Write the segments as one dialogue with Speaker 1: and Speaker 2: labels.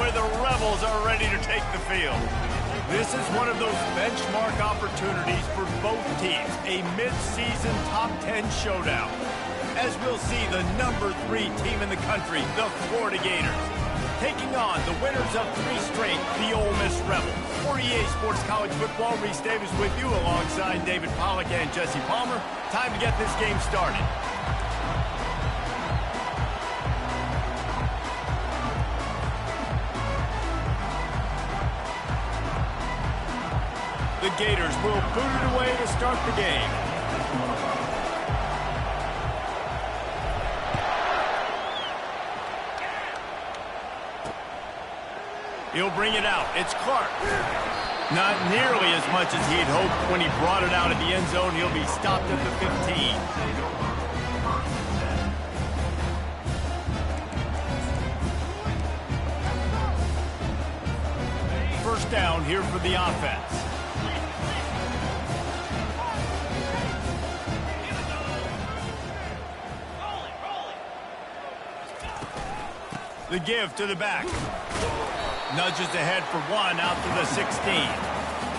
Speaker 1: where the Rebels are ready to take the field. This is one of those benchmark opportunities for both teams, a mid-season top 10 showdown. As we'll see the number 3 team in the country, the Florida Gators, taking on the winners of 3 straight, the Ole Miss Rebels. For EA Sports College Football, Reese Davis with you alongside David Pollack and Jesse Palmer. Time to get this game started. The Gators will boot it away to start the game. He'll bring it out. It's Clark. Not nearly as much as he'd hoped when he brought it out of the end zone. He'll be stopped at the 15. First down here for the offense. The give to the back. Nudges ahead for 1 out to the 16.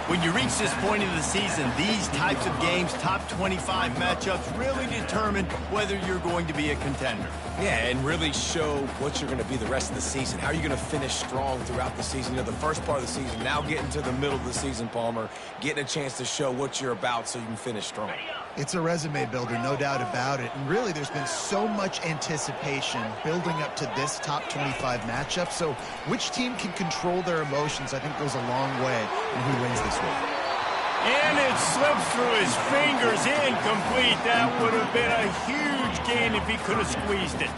Speaker 1: When you reach this point in the season, these types of games, top 25 matchups, really determine whether you're going to be a contender.
Speaker 2: Yeah, and really show what you're going to be the rest of the season. How are you going to finish strong throughout the season? You know, the first part of the season, now getting to the middle of the season, Palmer, getting a chance to show what you're about so you can finish strong.
Speaker 3: It's a resume builder, no doubt about it. And really, there's been so much anticipation building up to this top 25 matchup. So which team can control their emotions, I think, goes a long way in who wins this one.
Speaker 1: And it slips through his fingers, incomplete. That would have been a huge gain if he could have squeezed it.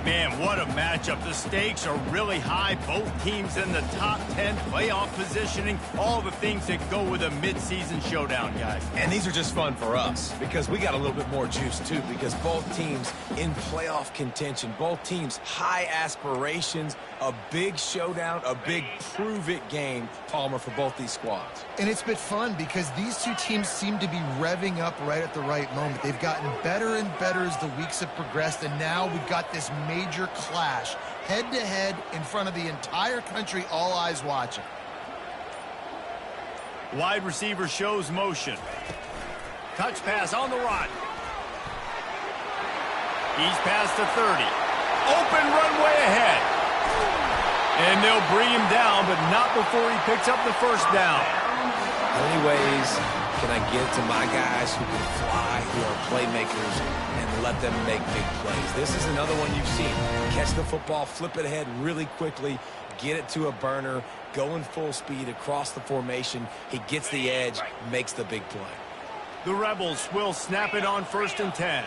Speaker 1: Man, what a matchup. The stakes are really high. Both teams in the top 10, playoff positioning, all the things that go with a midseason showdown, guys.
Speaker 2: And these are just fun for us because we got a little bit more juice, too, because both teams in playoff contention, both teams high aspirations, a big showdown, a big prove-it game, Palmer, for both these squads.
Speaker 3: And it's been fun because these two teams seem to be revving up right at the right moment. They've gotten better and better as the weeks have progressed, and now we've got this major clash, head-to-head in front of the entire country, all eyes watching.
Speaker 1: Wide receiver shows motion. Touch pass on the run. He's past the 30. Open runway ahead. And they'll bring him down, but not before he picks up the first down.
Speaker 2: How many ways can I get to my guys who can fly, who are playmakers, and let them make big plays? This is another one you've seen. Catch the football, flip it ahead really quickly, get it to a burner, going full speed across the formation. He gets the edge, makes the big play.
Speaker 1: The Rebels will snap it on 1st and 10.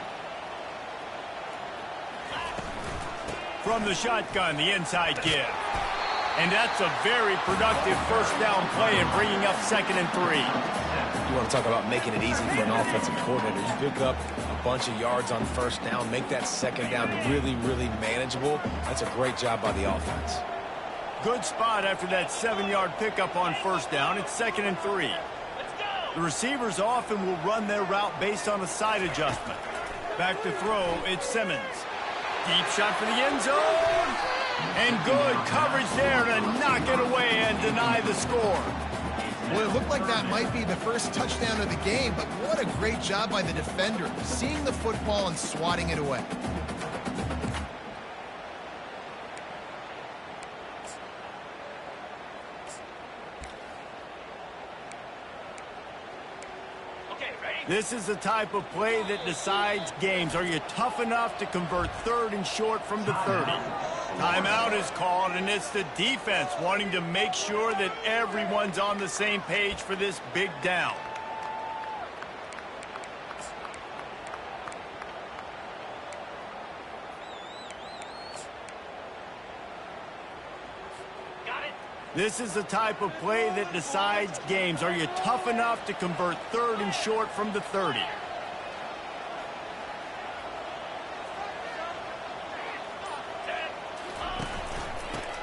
Speaker 1: From the shotgun, the inside give. And that's a very productive first down play and bringing up 2nd and 3.
Speaker 2: You want to talk about making it easy for an offensive coordinator. You pick up a bunch of yards on first down, make that second down really, really manageable. That's a great job by the offense.
Speaker 1: Good spot after that 7-yard pickup on first down. It's 2nd and 3. The receivers often will run their route based on a side adjustment. Back to throw, it's Simmons. Deep shot for the end zone. And good coverage there to knock it away and deny the score.
Speaker 3: Well, it looked like that might be the first touchdown of the game, but what a great job by the defender, seeing the football and swatting it away.
Speaker 1: This is the type of play that decides games. Are you tough enough to convert 3rd and short from the 30? Timeout is called, and it's the defense wanting to make sure that everyone's on the same page for this big down. This is the type of play that decides games. Are you tough enough to convert 3rd and short from the 30?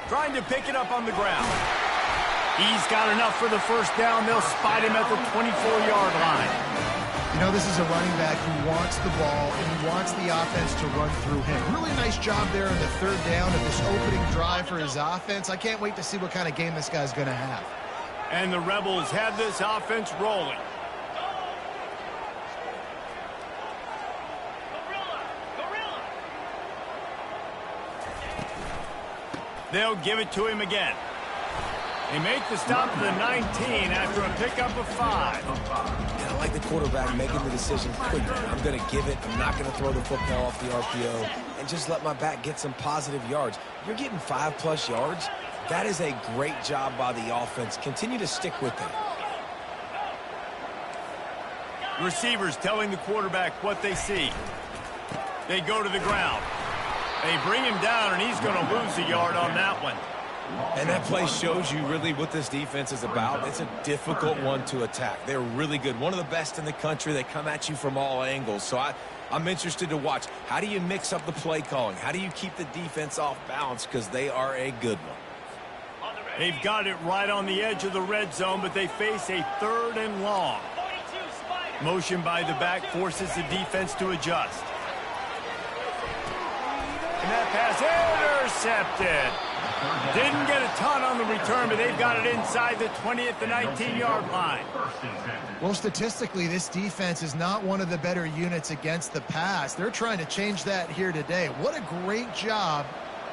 Speaker 1: Trying to pick it up on the ground. He's got enough for the first down. They'll spot him at the 24-yard line.
Speaker 3: You know, this is a running back who wants the ball and he wants the offense to run through him. Really nice job there in the third down of this opening drive for his offense. I can't wait to see what kind of game this guy's going to have.
Speaker 1: And the Rebels have this offense rolling. They'll give it to him again. They make the stop to the 19 after a pickup of 5.
Speaker 2: And I like the quarterback making the decision quickly. I'm going to give it. I'm not going to throw the football off the RPO and just let my back get some positive yards. You're getting 5+ yards. That is a great job by the offense. Continue to stick with it.
Speaker 1: Receivers telling the quarterback what they see. They go to the ground. They bring him down, and he's going to lose a yard on that one.
Speaker 2: And that play shows you really what this defense is about. It's a difficult one to attack. They're really good. One of the best in the country. They come at you from all angles. So I'm interested to watch. How do you mix up the play calling? How do you keep the defense off balance? Because they are a good one.
Speaker 1: They've got it right on the edge of the red zone, but they face a 3rd and long. Motion by the back forces the defense to adjust. And that pass intercepted. Didn't get a ton on the return, but they've got it inside the 20 at the 19-yard line.
Speaker 3: Well, statistically, this defense is not one of the better units against the pass. They're trying to change that here today. What a great job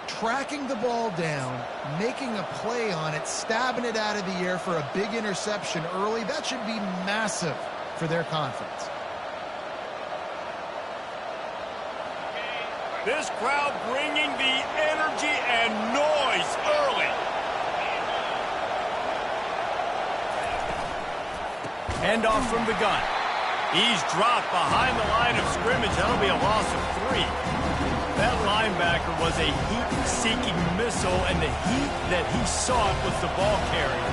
Speaker 3: tracking the ball down, making a play on it, stabbing it out of the air for a big interception early. That should be massive for their confidence.
Speaker 1: This crowd bringing the energy and noise early. Hand off from the gun. He's dropped behind the line of scrimmage. That'll be a loss of 3. That linebacker was a heat-seeking missile, and the heat that he sought was the ball carrier.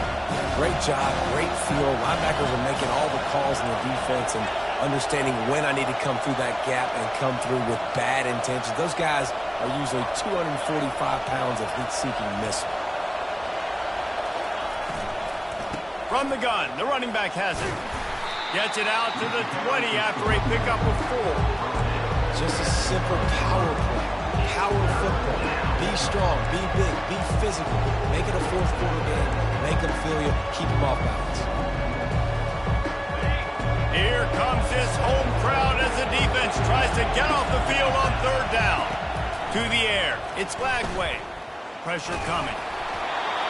Speaker 2: Great job, great feel. Linebackers are making all the calls in the defense and understanding when I need to come through that gap and come through with bad intentions. Those guys are usually 245 pounds of heat-seeking missile.
Speaker 1: From the gun, the running back has it. Gets it out to the 20 after a pickup of 4.
Speaker 2: Just a simple power play. Power football. Be strong, be big, be physical. Make it a 4th quarter game. Make them feel you. Keep them off balance.
Speaker 1: Here comes this home crowd as the defense tries to get off the field on 3rd down. To the air. It's Lagway. Pressure coming.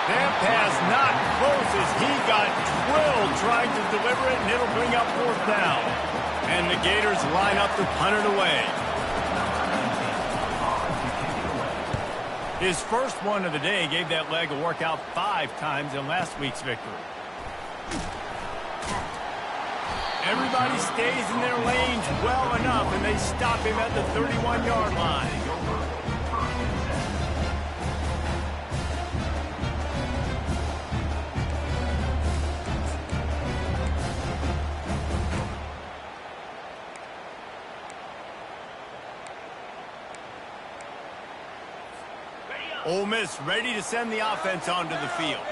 Speaker 1: That pass not close as he got drilled trying to deliver it, and it'll bring up 4th down. And the Gators line up to punt it away. His first one of the day gave that leg a workout 5 times in last week's victory. Everybody stays in their lanes well enough, and they stop him at the 31-yard line. Ole Miss ready to send the offense onto the field.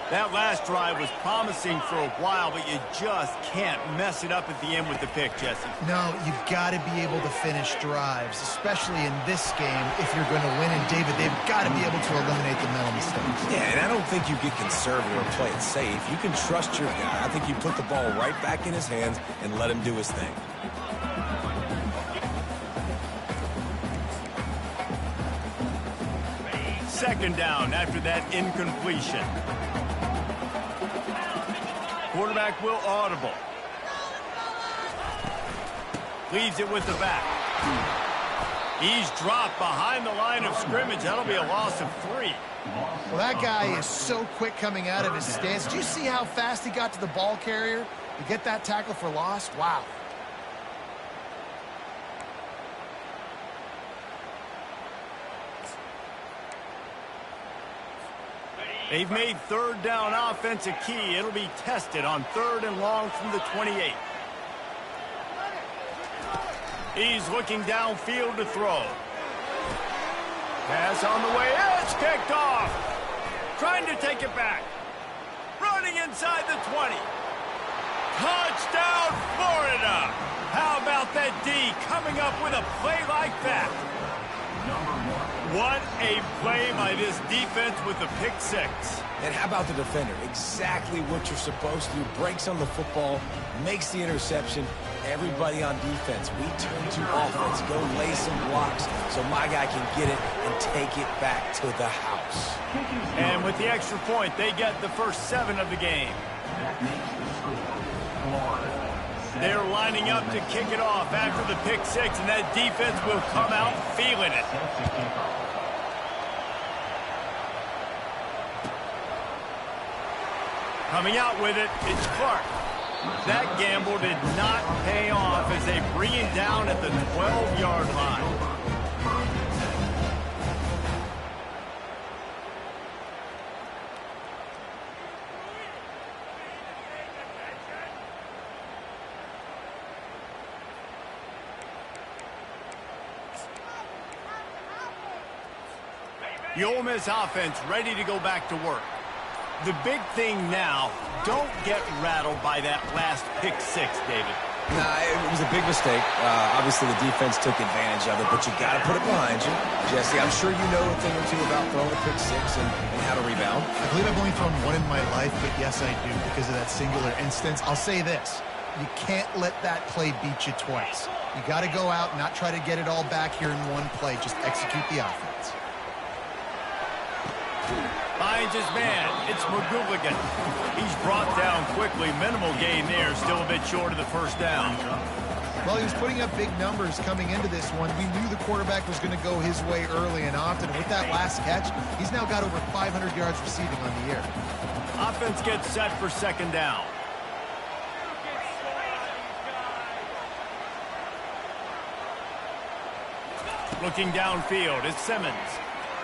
Speaker 1: That last drive was promising for a while, but you just can't mess it up at the end with the pick, Jesse.
Speaker 3: No, you've got to be able to finish drives, especially in this game if you're going to win. And, David, they've got to be able to eliminate the mental mistakes.
Speaker 2: Yeah, and I don't think you get conservative or play it safe. You can trust your guy. I think you put the ball right back in his hands and let him do his thing.
Speaker 1: Second down after that incompletion. Quarterback will audible. Leaves it with the back. He's dropped behind the line of scrimmage. That'll be a loss of 3.
Speaker 3: Well, that guy is so quick coming out of his stance. Do you see how fast he got to the ball carrier to get that tackle for loss? Wow.
Speaker 1: They've made 3rd down offense a key. It'll be tested on 3rd and long from the 28. He's looking downfield to throw. Pass on the way. It's kicked off. Trying to take it back. Running inside the 20. Touchdown, Florida! How about that D coming up with a play like that? What a play by this defense with the pick six.
Speaker 2: And how about the defender? Exactly what you're supposed to do. Breaks on the football, makes the interception. Everybody on defense, we turn to offense. Go lay some blocks so my guy can get it and take it back to the house.
Speaker 1: And with the extra point, they get the first 7 of the game. They're lining up to kick it off after the pick six, and that defense will come out feeling it. Coming out with it, it's Clark. That gamble did not pay off as they bring him down at the 12-yard line. The Ole Miss offense ready to go back to work. The big thing now, don't get rattled by that last pick six, David.
Speaker 2: Nah, it was a big mistake. Obviously, the defense took advantage of it, but you got to put it behind you. Jesse, I'm sure you know a thing or two about throwing a pick six and how to rebound.
Speaker 3: I believe I've only thrown one in my life, but yes, I do because of that singular instance. I'll say this. You can't let that play beat you twice. You got to go out and not try to get it all back here in one play. Just execute the offense.
Speaker 1: Finds his man. It's McGooligan. He's brought down quickly. Minimal gain there. Still a bit short of the first down.
Speaker 3: Well, he was putting up big numbers coming into this one. We knew the quarterback was going to go his way early and often. With that last catch, he's now got over 500 yards receiving on the year.
Speaker 1: Offense gets set for second down. Looking downfield, it's Simmons.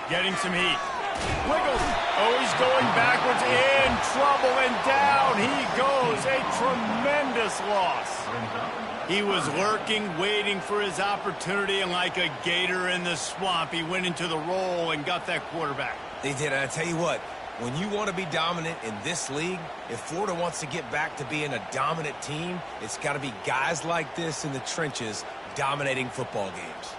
Speaker 1: Getting some heat. Wiggles. Oh, he's going backwards, in trouble, and down he goes. A tremendous loss. He was lurking, waiting for his opportunity, and like a gator in the swamp, he went into the roll and got that quarterback.
Speaker 2: They did, and I tell you what, when you want to be dominant in this league, if Florida wants to get back to being a dominant team, it's got to be guys like this in the trenches dominating football games.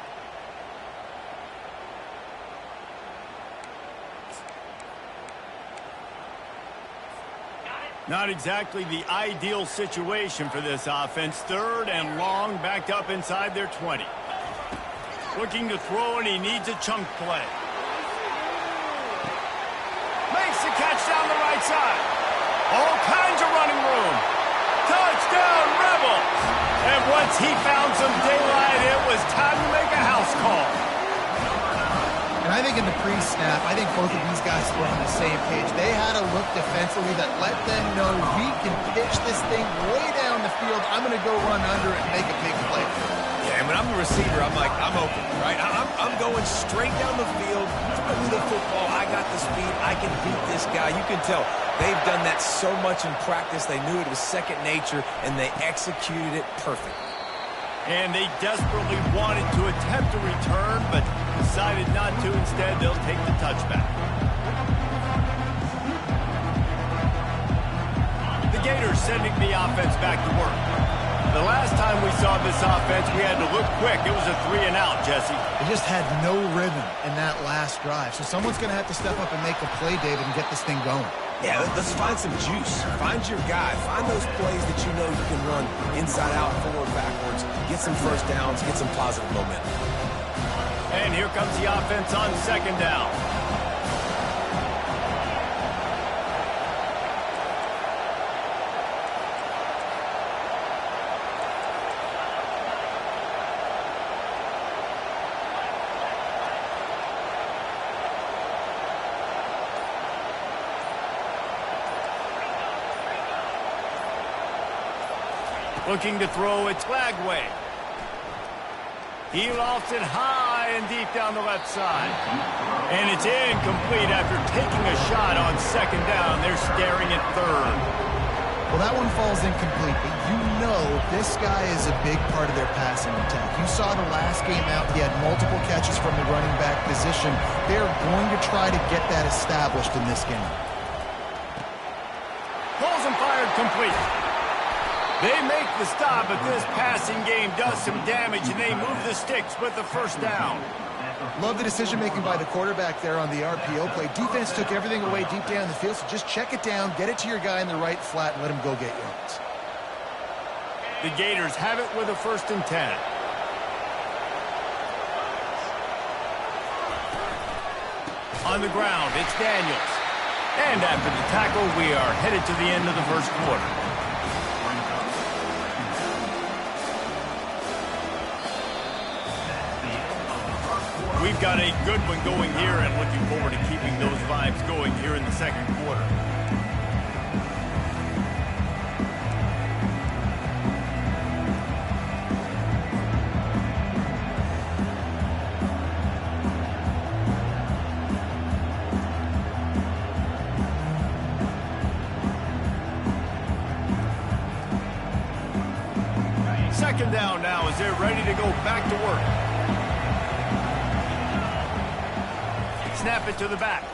Speaker 1: Not exactly the ideal situation for this offense. Third and long, backed up inside their 20. Looking to throw, and he needs a chunk play. Makes the catch down the right side. All kinds of running room. Touchdown, Rebels! And once he found some daylight, it was time to make a house call.
Speaker 3: And I think in the pre-snap, I think both of these guys were on the same page. They had a look defensively that let them know we can pitch this thing way down the field. I'm going to go run under it and make a big play.
Speaker 2: Yeah, and when I'm the receiver, I'm like, I'm open, right? I'm going straight down the field, throwing the football. I got the speed. I can beat this guy. You can tell they've done that so much in practice. They knew it was second nature, and they executed it perfect.
Speaker 1: And they desperately wanted to attempt a return, but decided not to. Instead, they'll take the touchback. The Gators sending the offense back to work. The last time we saw this offense, we had to look quick. It was a 3-and-out, Jesse.
Speaker 3: They just had no rhythm in that last drive. So someone's going to have to step up and make a play, David, and get this thing going.
Speaker 2: Yeah, let's find some juice. Find your guy. Find those plays that you know you can run inside out, forward, backwards. Get some first downs. Get some positive momentum.
Speaker 1: And here comes the offense on second down. Looking to throw, it's Flagway. He lofts it high and deep down the left side. And it's incomplete after taking a shot on second down. They're staring at third.
Speaker 3: Well, that one falls incomplete, but you know this guy is a big part of their passing attack. You saw the last game out. He had multiple catches from the running back position. They're going to try to get that established in this game.
Speaker 1: Pulls and fired complete. They make the stop, but this passing game does some damage, and they move the sticks with the first down.
Speaker 3: Love the decision-making by the quarterback there on the RPO play. Defense took everything away deep down the field, so just check it down, get it to your guy in the right flat, and let him go get yards.
Speaker 1: The Gators have it with a 1st and 10. On the ground, it's Daniels. And after the tackle, we are headed to the end of the first quarter. We've got a good one going here and looking forward to keeping those vibes going here in the second quarter. Second down now as they're ready to go back to work. Snap it to the back.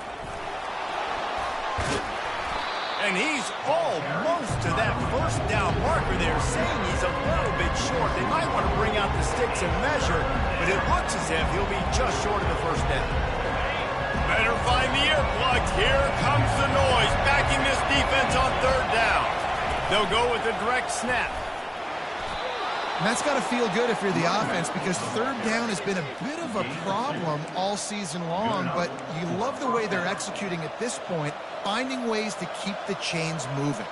Speaker 1: And he's almost to that first down marker there, saying he's a little bit short. They might want to bring out the sticks and measure, but it looks as if he'll be just short of the first down. Better find the earplugs. Here comes the noise, backing this defense on 3rd down. They'll go with a direct snap.
Speaker 3: And that's got to feel good if you're the offense, because 3rd down has been a bit of a problem all season long, but you love the way they're executing at this point, finding ways to keep the chains moving.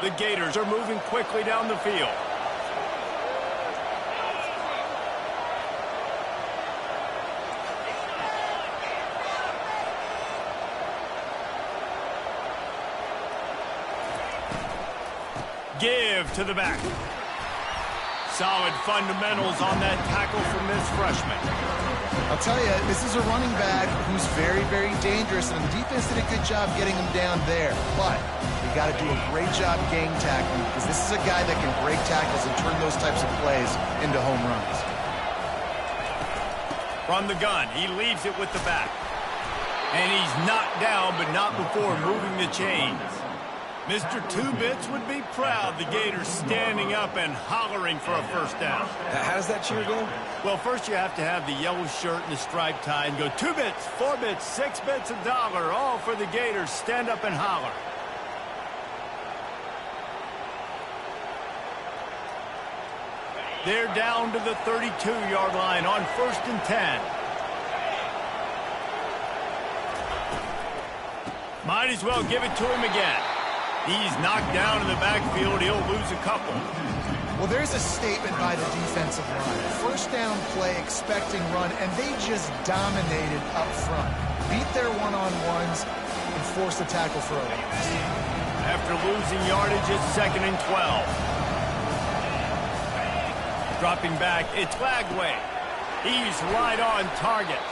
Speaker 1: The Gators are moving quickly down the field. Give to the back. Solid fundamentals on that tackle from this freshman.
Speaker 3: I'll tell you, this is a running back who's very, very dangerous, and the defense did a good job getting him down there. But you got to do a great job gang tackling, because this is a guy that can break tackles and turn those types of plays into home runs.
Speaker 1: From the gun, he leaves it with the back. And he's knocked down, but not before moving the chains. Mr. Two-Bits would be proud the Gators standing up and hollering for a first down.
Speaker 2: How does that cheer go?
Speaker 1: Well, first you have to have the yellow shirt and the striped tie and go 2 bits, 4 bits, 6 bits, $1, all for the Gators. Stand up and holler. They're down to the 32-yard line on 1st and 10. Might as well give it to him again. He's knocked down in the backfield. He'll lose a couple.
Speaker 3: Well, there's a statement by the defensive line. First down play, expecting run, and they just dominated up front. Beat their one-on-ones and forced the tackle for a loss.
Speaker 1: After losing yardage, it's 2nd and 12. Dropping back, it's Lagway. He's right on target.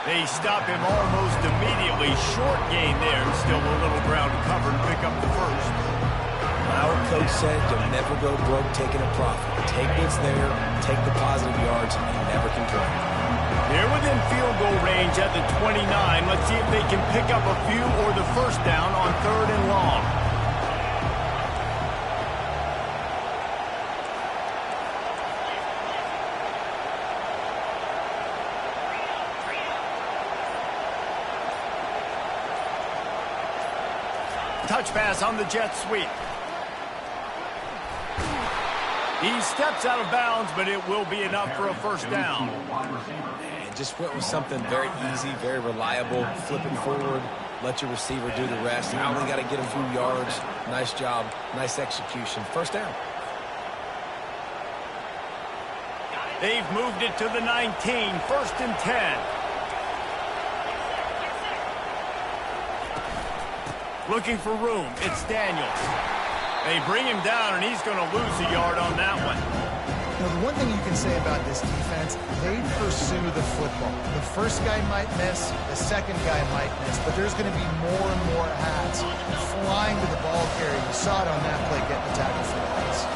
Speaker 1: They stop him almost immediately. Short gain there. Still a little ground to cover and pick up the first.
Speaker 2: Our coach said you'll never go broke taking a profit. Take what's there, take the positive yards, and you never complain.
Speaker 1: They're within field goal range at the 29. Let's see if they can pick up a few or the first down on 3rd and long. Touch pass on the jet sweep. He steps out of bounds, but it will be enough for a first down.
Speaker 2: And just went with something very easy, very reliable. Flip it forward, let your receiver do the rest. I only got to get a few yards. Nice job, nice execution. First down.
Speaker 1: They've moved it to the 19, 1st and 10. Looking for room, it's Daniels. They bring him down, and he's going to lose a yard on that one.
Speaker 3: Now, the one thing you can say about this defense, they pursue the football. The first guy might miss, the second guy might miss, but there's going to be more and more hats flying to the ball carrier. You saw it on that play, getting the tackle for the loss.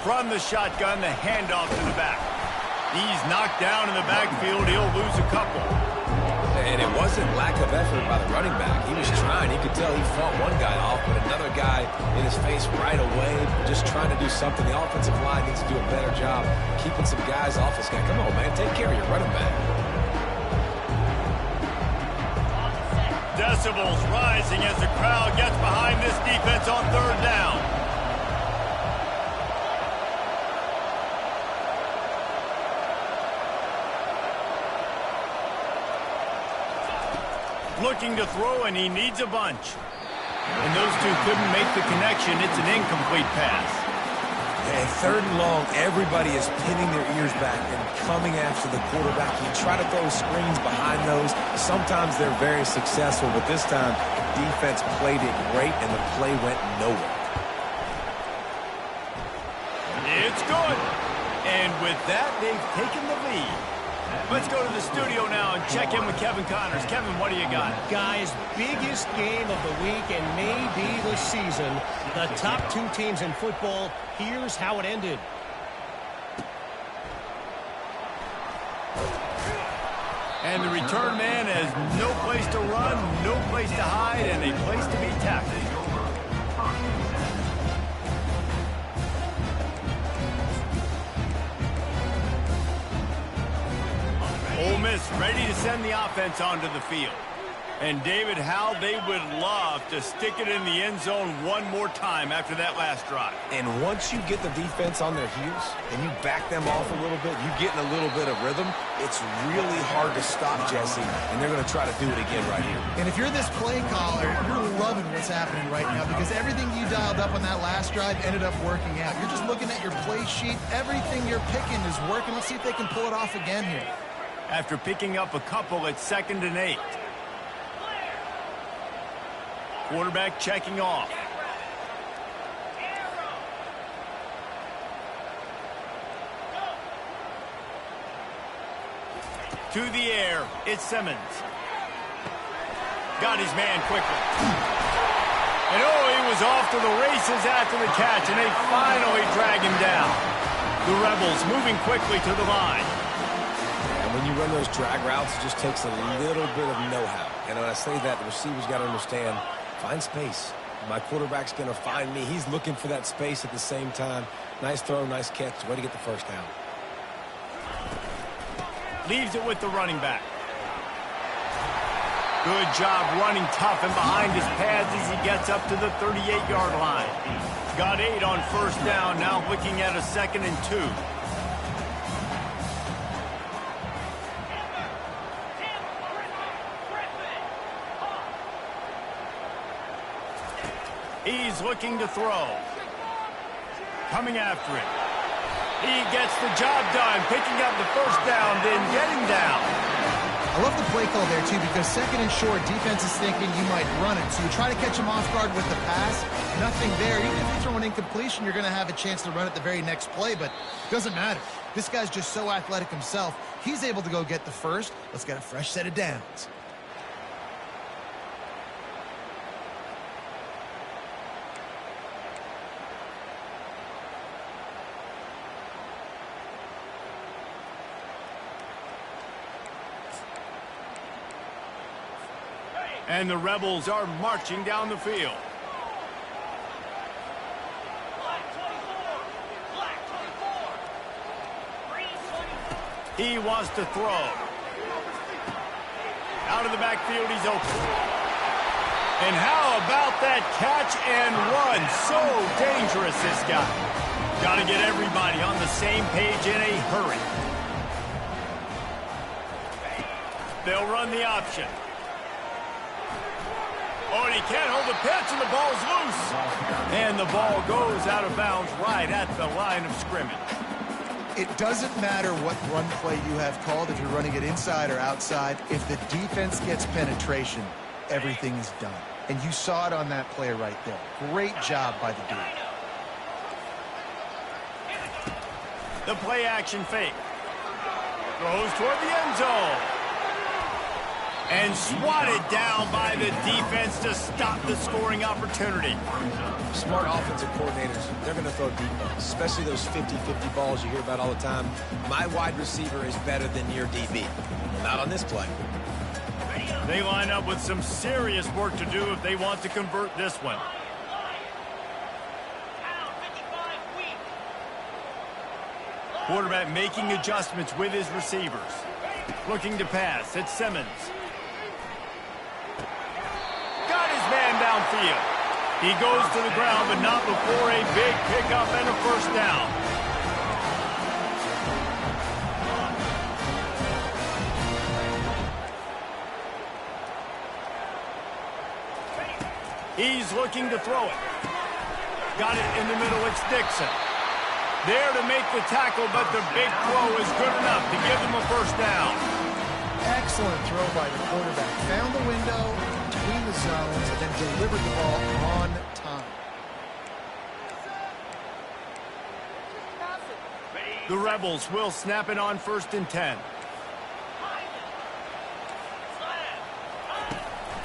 Speaker 1: From the shotgun, the handoff to the back. He's knocked down in the backfield. He'll lose a couple.
Speaker 2: And it wasn't lack of effort by the running back. He was trying. You could tell he fought one guy off, but another guy in his face right away, just trying to do something. The offensive line needs to do a better job keeping some guys off this guy. Come on, man. Take care of your running back.
Speaker 1: Decibels rising as the crowd gets behind this defense on third down. Looking to throw, and he needs a bunch. And those two couldn't make the connection. It's an incomplete pass.
Speaker 2: And third and long, everybody is pinning their ears back and coming after the quarterback. You try to throw screens behind those. Sometimes they're very successful, but this time, defense played it great, and the play went nowhere.
Speaker 1: It's good. And with that, they've taken the lead. Let's go to the studio now and check in with Kevin Connors. Kevin, what do you got?
Speaker 4: Guys, biggest game of the week and maybe the season. The top two teams in football. Here's how it ended.
Speaker 1: And the return man has no place to run, no place to hide, and a place to be tackled. Ole Miss ready to send the offense onto the field. And David, how they would love to stick it in the end zone one more time after that last drive.
Speaker 2: And once you get the defense on their heels and you back them off a little bit, you get in a little bit of rhythm, it's really hard to stop, Jesse, and they're going to try to do it again right here.
Speaker 3: And if you're this play caller, you're loving what's happening right now because everything you dialed up on that last drive ended up working out. You're just looking at your play sheet. Everything you're picking is working. Let's see if they can pull it off again here.
Speaker 1: After picking up a couple at 2nd and 8. Quarterback checking off. To the air, it's Simmons. Got his man quickly. And he was off to the races after the catch, and they finally drag him down. The Rebels moving quickly to the line.
Speaker 2: When you run those drag routes, it just takes a little bit of know-how. And when I say that, the receiver's got to understand, find space. My quarterback's going to find me. He's looking for that space at the same time. Nice throw, nice catch. Way to get the first down.
Speaker 1: Leaves it with the running back. Good job running tough and behind his pads as he gets up to the 38-yard line. Got 8 on first down, now looking at a 2nd and 2. He's looking to throw. Coming after it. He gets the job done, picking up the first down, then getting down.
Speaker 3: I love the play call there, too, because 2nd and short, defense is thinking you might run it. So you try to catch him off guard with the pass. Nothing there. Even if you throw an incompletion, you're going to have a chance to run it the very next play, but it doesn't matter. This guy's just so athletic himself. He's able to go get the first. Let's get a fresh set of downs.
Speaker 1: And the Rebels are marching down the field. He wants to throw. Out of the backfield, he's open. And how about that catch and run? So dangerous, this guy. Got to get everybody on the same page in a hurry. They'll run the option. Oh, and he can't hold the pitch, and the ball's loose. And the ball goes out of bounds right at the line of scrimmage.
Speaker 3: It doesn't matter what run play you have called, if you're running it inside or outside. If the defense gets penetration, everything is done. And you saw it on that play right there. Great job by the D.
Speaker 1: The play action fake. Goes toward the end zone. And swatted down by the defense to stop the scoring opportunity.
Speaker 2: Smart offensive coordinators, they're going to throw deep balls, especially those 50-50 balls you hear about all the time. My wide receiver is better than your DB. Well, not on this play.
Speaker 1: They line up with some serious work to do if they want to convert this one. Quarterback making adjustments with his receivers. Looking to pass. It's Simmons. Got his man downfield. He goes to the ground, but not before a big pickup and a first down. He's looking to throw it. Got it in the middle. It's Dixon. There to make the tackle, but the big throw is good enough to give them a first down.
Speaker 3: Excellent throw by the quarterback. Found the window between the zones and then delivered the ball on time.
Speaker 1: The Rebels will snap it on 1st and 10.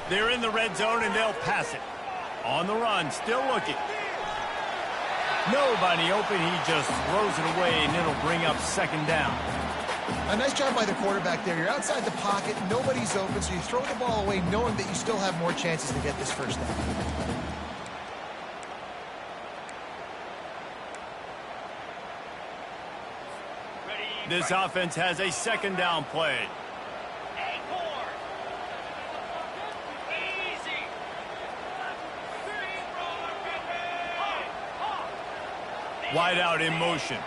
Speaker 1: They're in the red zone and they'll pass it. On the run, still looking. Nobody open, he just throws it away, and it'll bring up 2nd down.
Speaker 3: A nice job by the quarterback there. You're outside the pocket, nobody's open, so you throw the ball away knowing that you still have more chances to get this first down.
Speaker 1: This offense has a 2nd down play. Wide out in motion.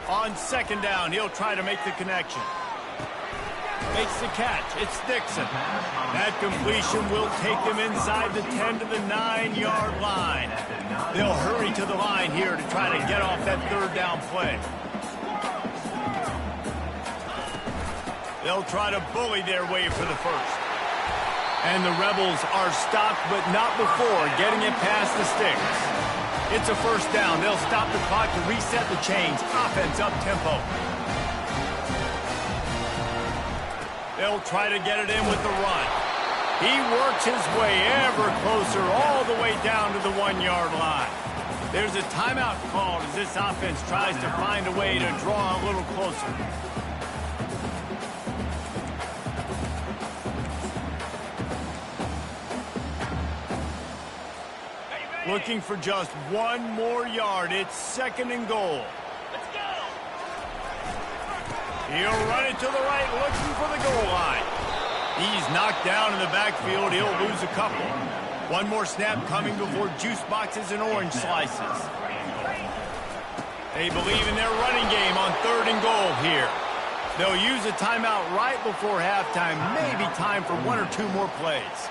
Speaker 1: On 2nd down, he'll try to make the connection. Makes the catch. It's Dixon. That completion will take them inside the 10 to the 9-yard line. They'll hurry to the line here to try to get off that 3rd down play. They'll try to bully their way for the first. And the Rebels are stopped, but not before getting it past the sticks. It's a first down. They'll stop the clock to reset the chains. Offense up tempo. They'll try to get it in with the run. He works his way ever closer all the way down to the 1-yard line. There's a timeout called as this offense tries to find a way to draw a little closer. Looking for just 1 more yard. It's 2nd and goal. Let's go. He'll run it to the right, looking for the goal line. He's knocked down in the backfield. He'll lose a couple. 1 more snap coming before juice boxes and orange slices. They believe in their running game on 3rd and goal here. They'll use a timeout right before halftime. Maybe time for 1 or 2 more plays.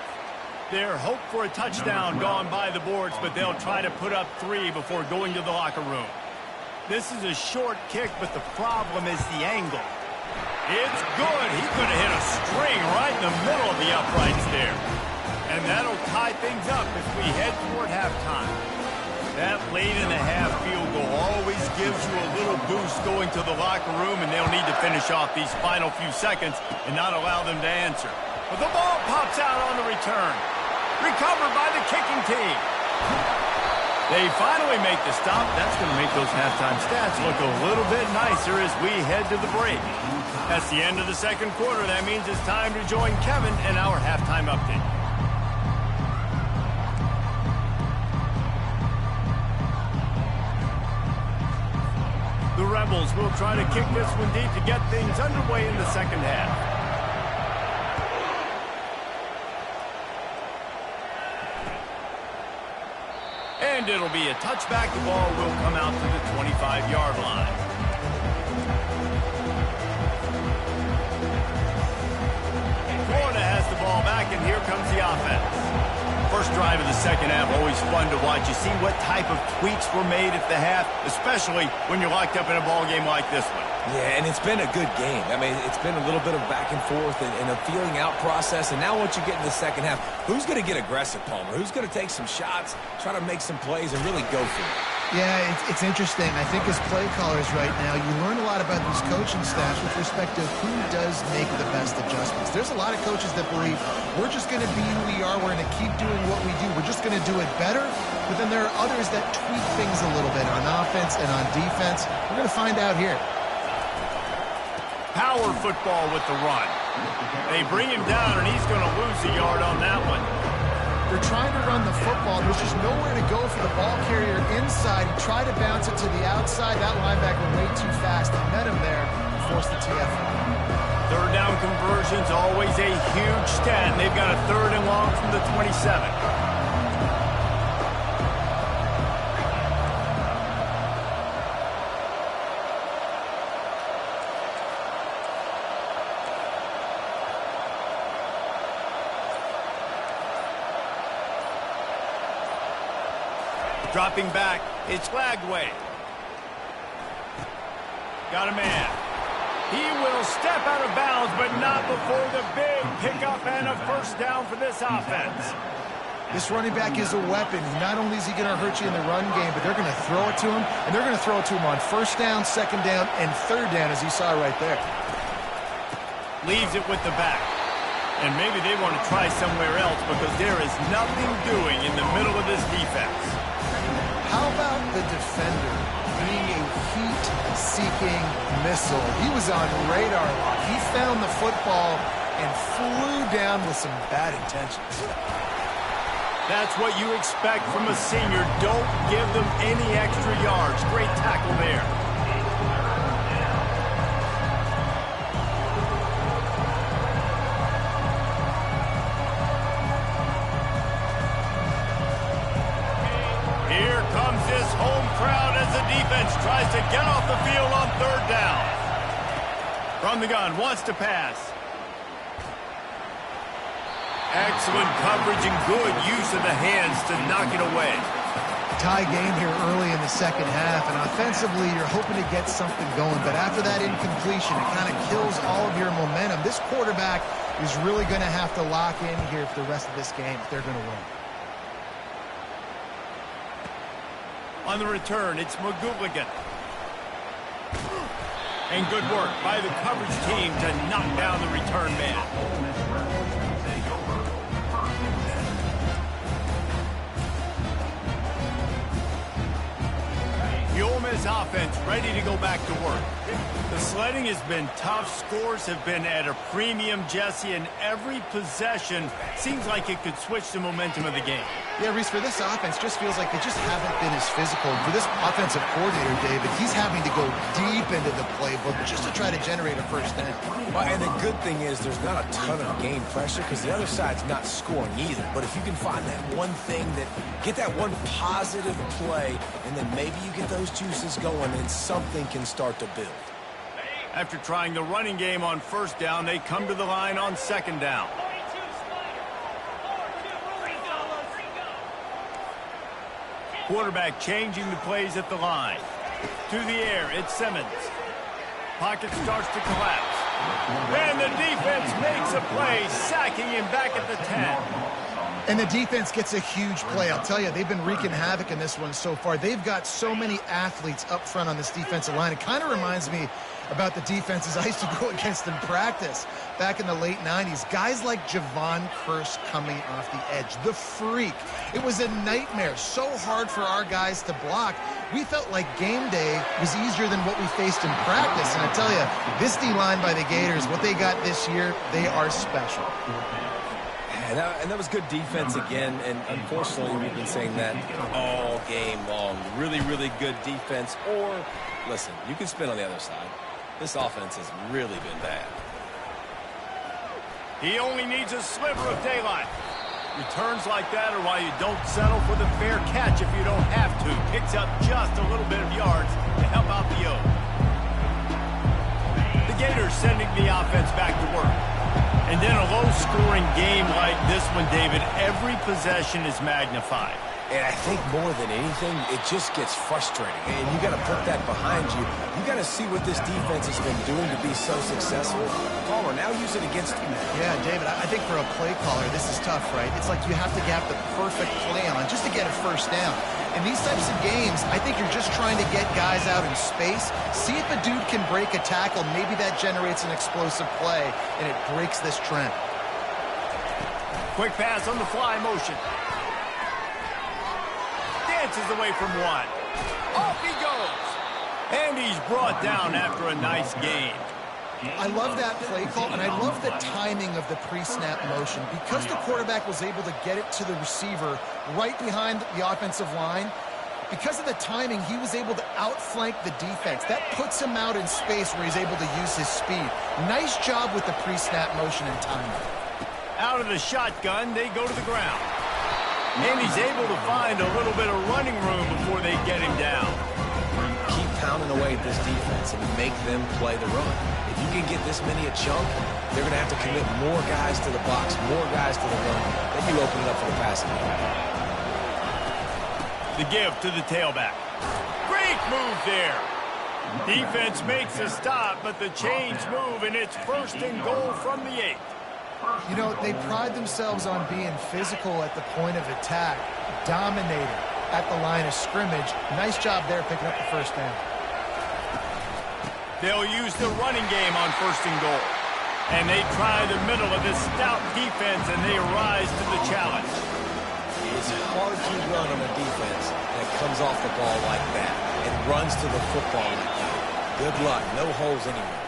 Speaker 1: Their hope for a touchdown gone by the boards, but they'll try to put up 3 before going to the locker room. This is a short kick, but the problem is the angle. It's good. He could have hit a string right in the middle of the uprights there. And that'll tie things up as we head toward halftime. That late-in-the-half field goal always gives you a little boost going to the locker room, and they'll need to finish off these final few seconds and not allow them to answer. But the ball pops out on the return. Recovered by the kicking team. They finally make the stop. That's going to make those halftime stats look a little bit nicer as we head to the break. That's the end of the 2nd quarter. That means it's time to join Kevin in our halftime update. The Rebels will try to kick this one deep to get things underway in the 2nd half. And it'll be a touchback. The ball will come out to the 25-yard line. Florida has the ball back, and here comes the offense. First drive of the 2nd half, always fun to watch. You see what type of tweaks were made at the half, especially when you're locked up in a ball game like this one.
Speaker 2: Yeah, and it's been a good game. I mean, it's been a little bit of back and forth and a feeling out process. And now once you get in the 2nd half, who's going to get aggressive, Palmer? Who's going to take some shots, try to make some plays, and really go for it?
Speaker 3: Yeah, it's interesting. I think as play callers right now, you learn a lot about these coaching staffs with respect to who does make the best adjustments. There's a lot of coaches that believe we're just going to be who we are. We're going to keep doing what we do. We're just going to do it better. But then there are others that tweak things a little bit on offense and on defense. We're going to find out here.
Speaker 1: Power football with the run. They bring him down, and he's going to lose a yard on that one.
Speaker 3: They're trying to run the football. There's just nowhere to go for the ball carrier inside. He tried to bounce it to the outside. That linebacker way too fast. He met him there and forced the TFL.
Speaker 1: Third down conversion's always a huge stat. They've got a 3rd and long from the 27. Dropping back, it's Lagway. Got a man. He will step out of bounds, but not before the big pickup and a 1st down for this offense.
Speaker 3: This running back is a weapon. Not only is he going to hurt you in the run game, but they're going to throw it to him, and they're going to throw it to him on 1st down, 2nd down, and 3rd down, as you saw right there.
Speaker 1: Leaves it with the back. And maybe they want to try somewhere else because there is nothing doing in the middle of this defense.
Speaker 3: How about the defender being a heat-seeking missile? He was on radar lock. He found the football and flew down with some bad intentions.
Speaker 1: That's what you expect from a senior. Don't give them any extra yards. Great tackle there. Here comes this home crowd as the defense tries to get off the field on 3rd down. From the gun, wants to pass. Excellent coverage and good use of the hands to knock it away.
Speaker 3: Tie game here early in the 2nd half, and offensively you're hoping to get something going, but after that incompletion, it kind of kills all of your momentum. This quarterback is really going to have to lock in here for the rest of this game if they're going to win.
Speaker 1: On the return, it's McGooligan. And good work by the coverage team to knock down the return man. The Ole Miss offense ready to go back to work. The sledding has been tough. Scores have been at a premium, Jesse, and every possession seems like it could switch the momentum of the game.
Speaker 3: Yeah, Reese, for this offense, just feels like they just haven't been as physical. For this offensive coordinator, David, he's having to go deep into the playbook just to try to generate a 1st down.
Speaker 2: Well, and the good thing is there's not a ton of game pressure because the other side's not scoring either. But if you can find that one thing get that one positive play, and then maybe you get those juices going and something can start to build.
Speaker 1: After trying the running game on 1st down, they come to the line on 2nd down. Quarterback changing the plays at the line. To the air, it's Simmons. Pocket starts to collapse. And the defense makes a play, sacking him back at the 10.
Speaker 3: And the defense gets a huge play. I'll tell you, they've been wreaking havoc in this one so far. They've got so many athletes up front on this defensive line. It kind of reminds me about the defenses I used to go against in practice back in the late 90s. Guys like Javon Curse coming off the edge. The freak. It was a nightmare. So hard for our guys to block. We felt like game day was easier than what we faced in practice. And I tell you, this D-line by the Gators, what they got this year, they are special.
Speaker 2: And that was good defense again, and unfortunately we've been saying that all game long. Really, really good defense. Or, listen, you can spin on the other side. This offense has really been bad.
Speaker 1: He only needs a sliver of daylight. Returns like that are why you don't settle for the fair catch if you don't have to. Picks up just a little bit of yards to help out the O. The Gators sending the offense back to work. And then a low-scoring game like this one, David, every possession is magnified.
Speaker 2: And I think more than anything, it just gets frustrating. And you got to put that behind you. You got to see what this defense has been doing to be so successful. Palmer, now use it against him.
Speaker 3: Yeah, David, I think for a play caller, this is tough, right? It's like you have to get the perfect play on just to get a 1st down. In these types of games, I think you're just trying to get guys out in space, see if a dude can break a tackle. Maybe that generates an explosive play, and it breaks this trend.
Speaker 1: Quick pass on the fly motion. Dances away from one. Off he goes. And he's brought down after a nice gain.
Speaker 3: I love that play call, and I love the timing of the pre-snap motion. Because the quarterback was able to get it to the receiver right behind the offensive line, because of the timing, he was able to outflank the defense. That puts him out in space where he's able to use his speed. Nice job with the pre-snap motion and timing.
Speaker 1: Out of the shotgun, they go to the ground. And he's able to find a little bit of running room before they get him down.
Speaker 2: Keep pounding away at this defense and make them play the run. If you can get this many a chunk, they're going to have to commit more guys to the box, more guys to the run. Then you open it up for the passing game.
Speaker 1: The give to the tailback. Great move there. Defense makes a stop, but the chains move, and it's 1st and goal from the 8.
Speaker 3: You know, they pride themselves on being physical at the point of attack, dominating at the line of scrimmage. Nice job there picking up the first down.
Speaker 1: They'll use the running game on 1st and goal. And they try the middle of this stout defense, and they rise to the challenge.
Speaker 2: It's hard to run on a defense that comes off the ball like that and runs to the football like that. Good luck. No holes anywhere.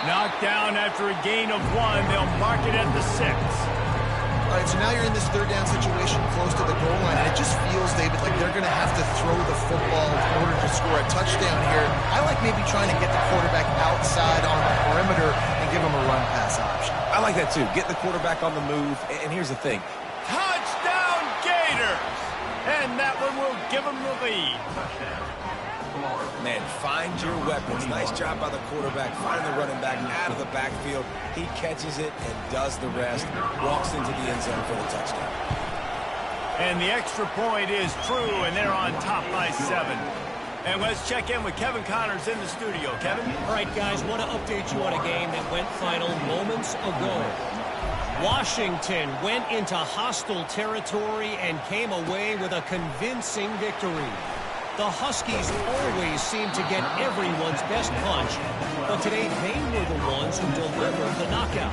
Speaker 1: Knocked down after a gain of 1. They'll mark it at the 6.
Speaker 3: All right, so now you're in this 3rd down situation close to the goal line, and it just feels, David, like they're going to have to throw the football in order to score a touchdown here. I like maybe trying to get the quarterback outside on the perimeter and give him a run-pass option.
Speaker 2: I like that, too. Get the quarterback on the move. And here's the thing.
Speaker 1: Touchdown, Gators! And that one will give them the lead.
Speaker 2: Man, find your weapons. Nice job by the quarterback. Find the running back out of the backfield. He catches it and does the rest. Walks into the end zone for the touchdown.
Speaker 1: And the extra point is true, and they're on top by 7. And let's check in with Kevin Connors in the studio. Kevin?
Speaker 4: All right, guys, want to update you on a game that went final moments ago. Washington went into hostile territory and came away with a convincing victory. The Huskies always seem to get everyone's best punch, but today they were the ones who delivered the knockout.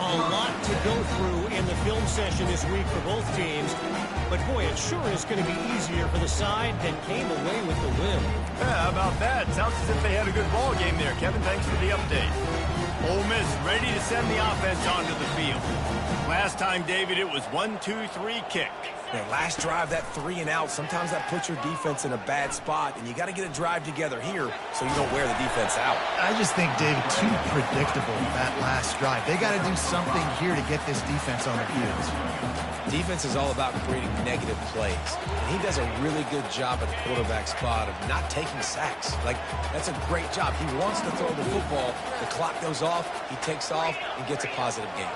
Speaker 4: A lot to go through in the film session this week for both teams, but boy, it sure is going to be easier for the side that came away with the win.
Speaker 1: Yeah, how about that? Sounds as if they had a good ball game there. Kevin, thanks for the update. Ole Miss ready to send the offense onto the field. Last time, David, it was 1-2-3 kick.
Speaker 2: That last drive, that 3 and out, sometimes that puts your defense in a bad spot, and you got to get a drive together here so you don't wear the defense out.
Speaker 3: I just think, David, too predictable that last drive. They got to do something here to get this defense on the field.
Speaker 2: Defense is all about creating negative plays, and he does a really good job at the quarterback spot of not taking sacks. Like, that's a great job. He wants to throw the football. The clock goes off, he takes off, and gets a positive gain.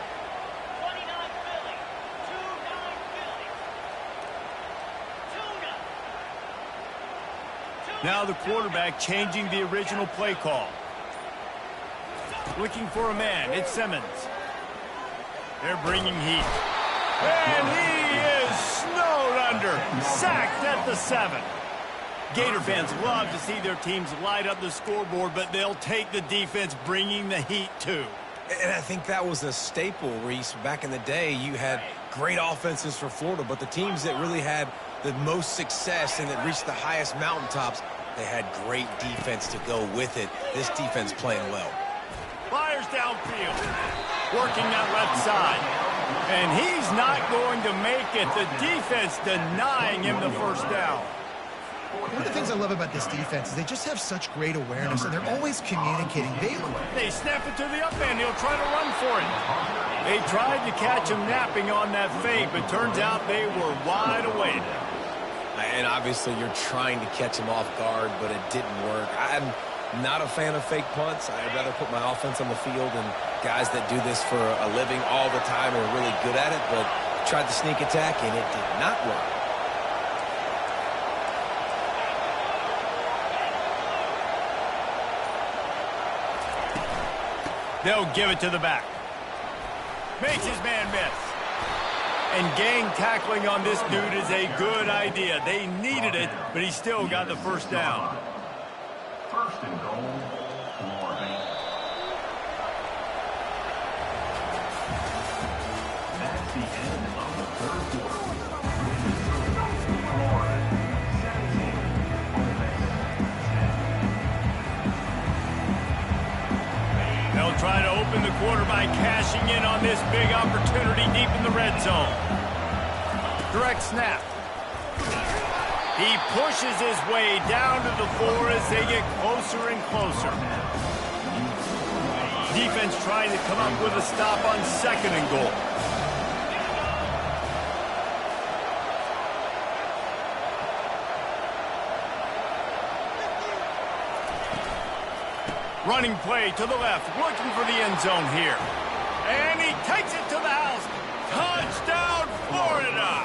Speaker 1: Now the quarterback changing the original play call. Looking for a man. It's Simmons. They're bringing heat. And he is snowed under. Sacked at the 7. Gator fans love to see their teams light up the scoreboard, but they'll take the defense bringing the heat too.
Speaker 2: And I think that was a staple, Reese. Back in the day, you had great offenses for Florida, but the teams that really had the most success and that reached the highest mountaintops, they had great defense to go with it. This defense playing well.
Speaker 1: Fires downfield. Working that left side. And he's not going to make it. The defense denying him the first down.
Speaker 3: One of the things I love about this defense is they just have such great awareness, and they're always communicating.
Speaker 1: They snap it to the up end. He'll try to run for it. They tried to catch him napping on that fake, but turns out they were wide awake.
Speaker 2: And obviously you're trying to catch him off guard, but it didn't work. I'm not a fan of fake punts. I'd rather put my offense on the field, and guys that do this for a living all the time are really good at it, but tried the sneak attack, and it did not work.
Speaker 1: They'll give it to the back. Makes his man miss. And gang tackling on this dude is a good idea. They needed it, but he still got the first down.
Speaker 5: First and goal, Florida. That's the end of the third quarter. Florida, 17, Ole Miss, 10.
Speaker 1: They'll try to open the quarter by cashing in on this big opportunity deep in the red zone. Direct snap. He pushes his way down to the floor as they get closer and closer. Defense trying to come up with a stop on second and goal. Running play to the left, looking for the end zone here. And he takes it to the house. Touchdown, Florida!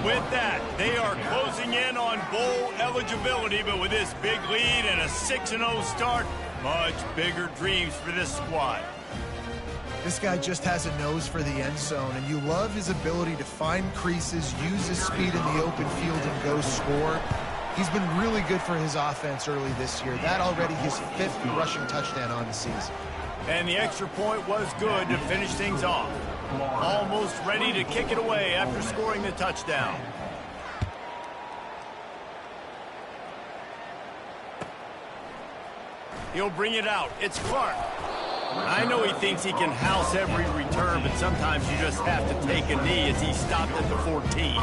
Speaker 1: With that, they are closing in on bowl eligibility, but with this big lead and a 6-0 start, much bigger dreams for this squad.
Speaker 3: This guy just has a nose for the end zone, and you love his ability to find creases, use his speed in the open field, and go score. He's been really good for his offense early this year. That already his 5th rushing touchdown on the season.
Speaker 1: And the extra point was good to finish things off. Almost ready to kick it away after scoring the touchdown. He'll bring it out. It's Clark. I know he thinks he can house every return, but sometimes you just have to take a knee as he stopped at the 14.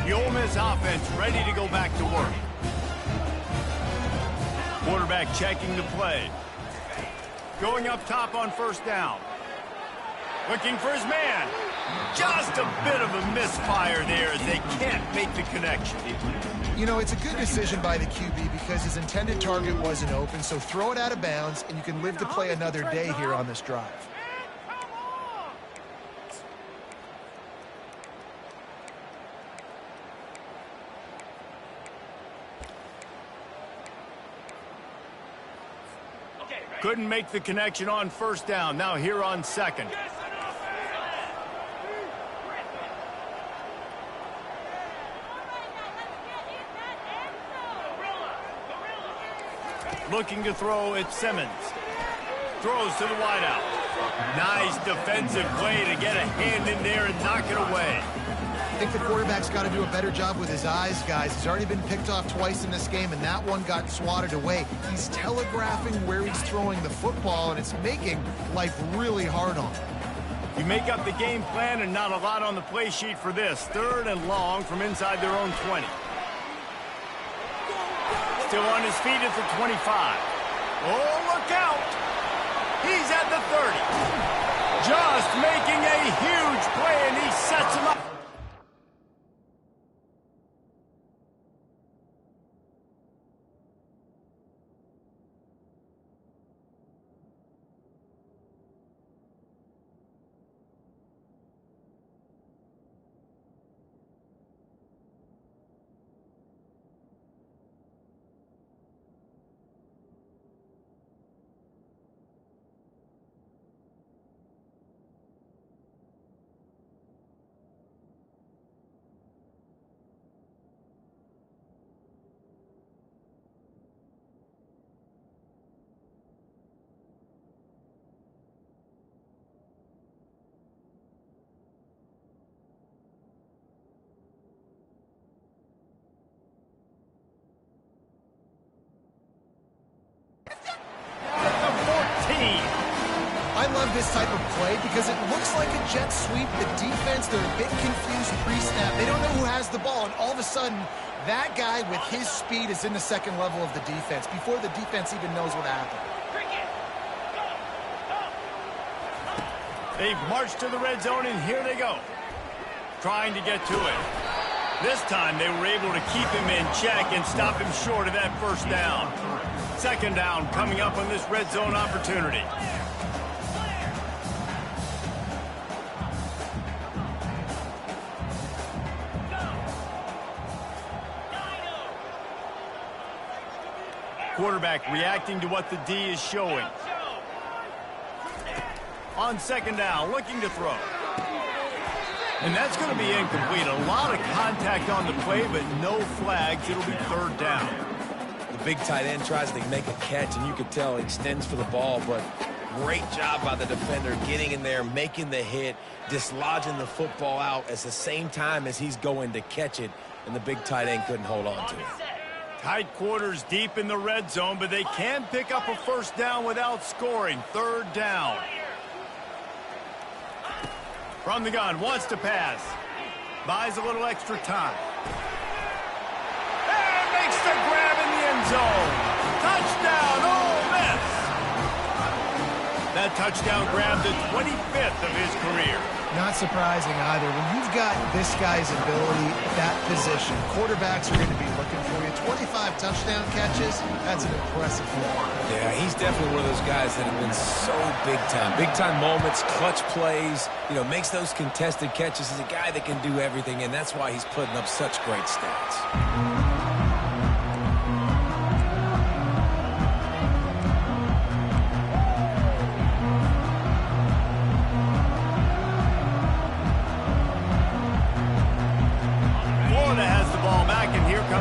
Speaker 1: The Ole Miss offense ready to go back to work. Quarterback checking the play. Going up top on first down. Looking for his man. Just a bit of a misfire there as they can't make the connection.
Speaker 3: You know, it's a good decision by the QB because his intended target wasn't open, so throw it out of bounds, and you can live to play another day here on this drive.
Speaker 1: Couldn't make the connection on first down. Now here on second. Looking to throw at Simmons. Throws to the wideout. Nice defensive play to get a hand in there and knock it away.
Speaker 3: I think the quarterback's got to do a better job with his eyes, guys. He's already been picked off twice in this game, and that one got swatted away. He's telegraphing where he's throwing the football, and it's making life really hard on him.
Speaker 1: You make up the game plan and not a lot on the play sheet for this. 3rd and long from inside their own 20. Still on his feet at the 25. Oh, look out! He's at the 30. Just making a huge play, and he sets him up.
Speaker 3: I love this type of play because it looks like a jet sweep. The defense, they're a bit confused pre-snap. They don't know who has the ball, and all of a sudden, that guy with his speed is in the second level of the defense before the defense even knows what happened.
Speaker 1: They've marched to the red zone, and here they go. Trying to get to it. This time, they were able to keep him in check and stop him short of that first down. Second down coming up on this red zone opportunity. quarterback reacting to what the D is showing. On second down, looking to throw. And that's going to be incomplete. A lot of contact on the play, but no flags. It'll be third down.
Speaker 2: The big tight end tries to make a catch, and you can tell he extends for the ball, but great job by the defender getting in there, making the hit, dislodging the football out at the same time as he's going to catch it, and the big tight end couldn't hold on to it.
Speaker 1: Tight quarters deep in the red zone, but they can pick up a first down without scoring. Third down. From the gun, wants to pass. Buys a little extra time. And makes the grab in the end zone. Touchdown, Ole Miss. That touchdown grabbed the 25th of his career.
Speaker 3: Not surprising either. When you've got this guy's ability at that position, quarterbacks are going to be looking for you. 25 touchdown catches, that's an impressive one.
Speaker 2: Yeah, he's definitely one of those guys that have been so big time. Big time moments, clutch plays, makes those contested catches. He's a guy that can do everything, and that's why he's putting up such great stats.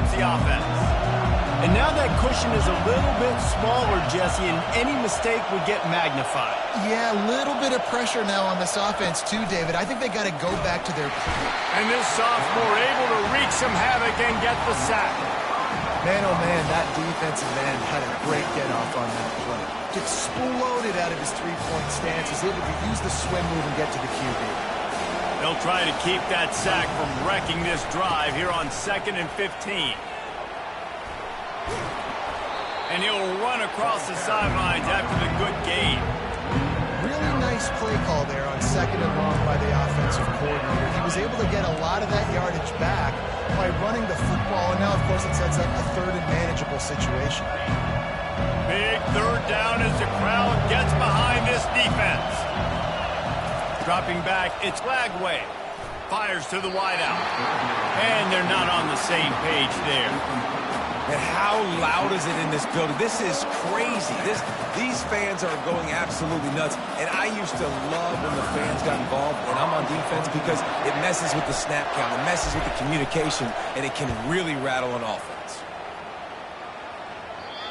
Speaker 1: The offense. And now that cushion is a little bit smaller, Jesse, and any mistake would get magnified.
Speaker 3: Yeah, a little bit of pressure now on this offense too, David. I think they got to go back to their...
Speaker 1: And this sophomore able to wreak some havoc and get the sack.
Speaker 3: Man, oh man, that defensive end had a great get-off on that play. Exploded out of his three-point stance. He's able to use the swim move and get to the QB.
Speaker 1: They'll try to keep that sack from wrecking this drive here on 2nd and 15. And he'll run across the sidelines after the good gain.
Speaker 3: Really nice play call there on 2nd and long by the offensive coordinator. He was able to get a lot of that yardage back by running the football, and now, of course, it sets up a third and manageable situation.
Speaker 1: Big third down as the crowd gets behind this defense. Dropping back, it's Lagway. Fires to the wideout. And they're not on the same page there.
Speaker 2: And how loud is it in this building? This is crazy. These fans are going absolutely nuts. And I used to love when the fans got involved, and I'm on defense, because it messes with the snap count. It messes with the communication, and it can really rattle an offense.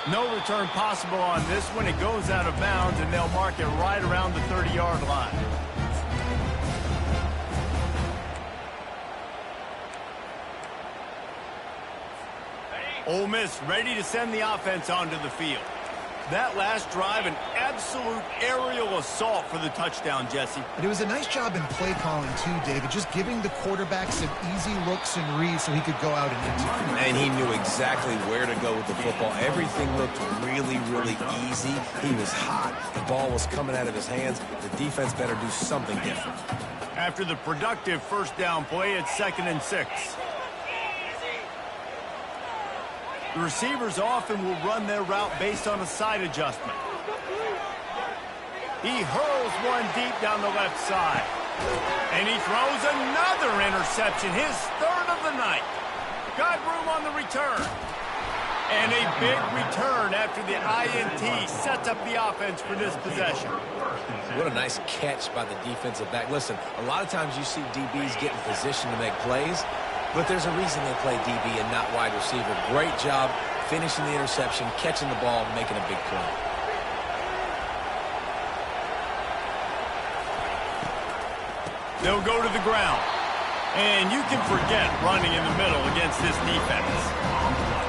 Speaker 1: No return possible on this one. It goes out of bounds, and they'll mark it right around the 30-yard line. Ole Miss ready to send the offense onto the field. That last drive, an absolute aerial assault for the touchdown, Jesse.
Speaker 3: And it was a nice job in play calling, too, David, just giving the quarterback some easy looks and reads so he could go out and execute.
Speaker 2: And he knew exactly where to go with the football. Everything looked really, really easy. He was hot. The ball was coming out of his hands. The defense better do something different.
Speaker 1: After the productive first down play, it's 2nd and 6. The receivers often will run their route based on a side adjustment. He hurls one deep down the left side. And he throws another interception, his third of the night. Got room on the return. And a big return after the INT sets up the offense for this possession.
Speaker 2: What a nice catch by the defensive back. Listen, a lot of times you see DBs get in position to make plays, but there's a reason they play DB and not wide receiver. Great job finishing the interception, catching the ball, and making a big play.
Speaker 1: They'll go to the ground. And you can forget running in the middle against this defense.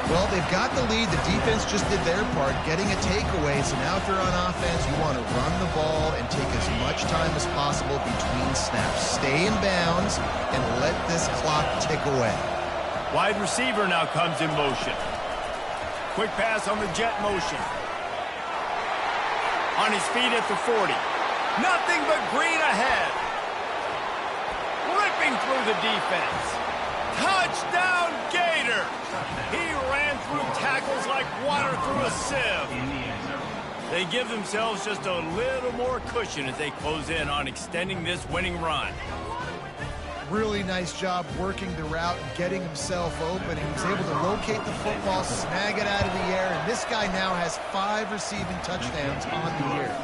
Speaker 3: Well, they've got the lead. The defense just did their part, getting a takeaway. So now if you're on offense, you want to run the ball and take as much time as possible between snaps. Stay in bounds and let this clock tick away.
Speaker 1: Wide receiver now comes in motion. Quick pass on the jet motion. On his feet at the 40. Nothing but green ahead. Ripping through the defense. Touchdown, Gator! He ran through tackles like water through a sieve. They give themselves just a little more cushion as they close in on extending this winning run.
Speaker 3: Really nice job working the route and getting himself open. He was able to locate the football, snag it out of the air, and this guy now has 5 receiving touchdowns on the year.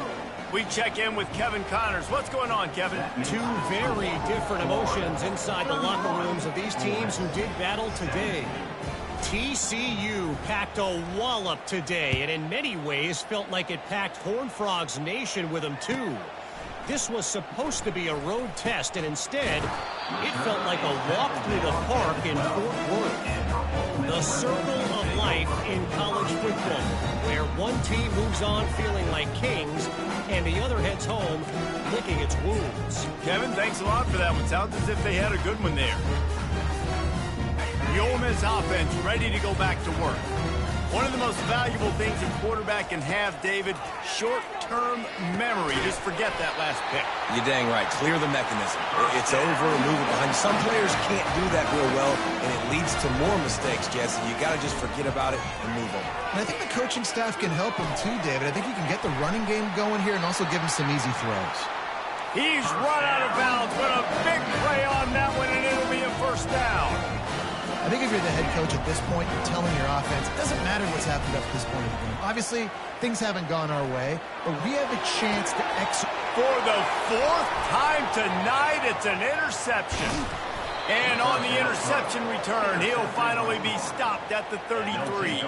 Speaker 1: We check in with Kevin Connors. What's going on, Kevin?
Speaker 4: Two very different emotions inside the locker rooms of these teams who did battle today. TCU packed a wallop today, and in many ways felt like it packed Horned Frogs Nation with them too. This was supposed to be a road test, and instead, it felt like a walk through the park in Fort Worth. The circle of life in college football, where one team moves on feeling like kings, and the other heads home licking its wounds.
Speaker 1: Kevin, thanks a lot for that one. Sounds as if they had a good one there. The Ole Miss offense ready to go back to work. One of the most valuable things a quarterback can have, David, short-term memory. Just forget that last pick.
Speaker 2: You're dang right. Clear the mechanism. It's over and move it behind you. Some players can't do that real well, and it leads to more mistakes, Jesse. You got to just forget about it and move on.
Speaker 3: And I think the coaching staff can help him too, David. I think you can get the running game going here and also give him some easy throws.
Speaker 1: He's run out of bounds with a big play on that one, and it'll be a first down.
Speaker 3: I think if you're the head coach at this point, you're telling your offense, it doesn't matter what's happened up to this point in the game. Obviously, things haven't gone our way, but we have a chance to execute.
Speaker 1: For the 4th time tonight, it's an interception. And on the interception return, he'll finally be stopped at the 33.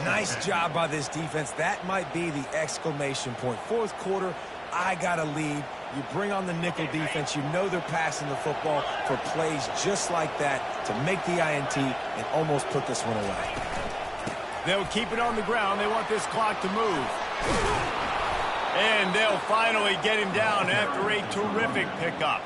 Speaker 2: Nice job by this defense. That might be the exclamation point. 4th quarter, I got a lead. You bring on the nickel defense. You know they're passing the football for plays just like that to make the INT and almost put this one away.
Speaker 1: They'll keep it on the ground. They want this clock to move. And they'll finally get him down after a terrific pickup.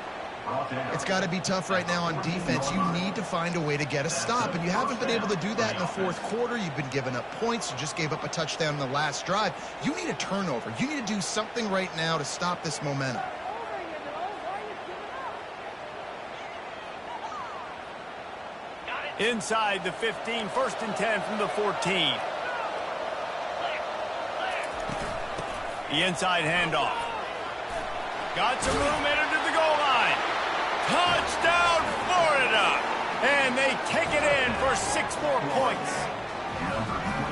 Speaker 3: It's got to be tough right now on defense. You need to find a way to get a stop, and you haven't been able to do that in the 4th quarter. You've been giving up points. You just gave up a touchdown in the last drive. You need a turnover. You need to do something right now to stop this momentum.
Speaker 1: Inside the 15, 1st and 10 from the 14. The inside handoff. Got some room headed to the goal line. Touchdown, Florida! And they take it in for 6 more points.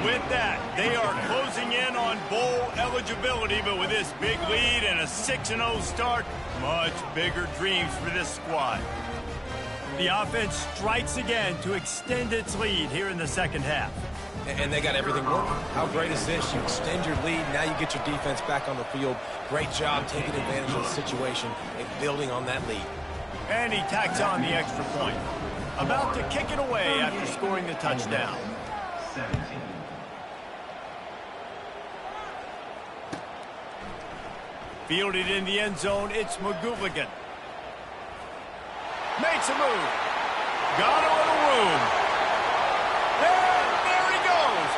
Speaker 1: With that, they are closing in on bowl eligibility, but with this big lead and a 6-0 start, much bigger dreams for this squad. The offense strikes again to extend its lead here in the 2nd half.
Speaker 2: And they got everything working. How great is this? You extend your lead, now you get your defense back on the field. Great job taking advantage of the situation and building on that lead.
Speaker 1: And he tacks on the extra point. About to kick it away after scoring the touchdown.
Speaker 5: 17.
Speaker 1: Fielded in the end zone, it's McGooligan. Makes a move. Got a little room. And there he goes.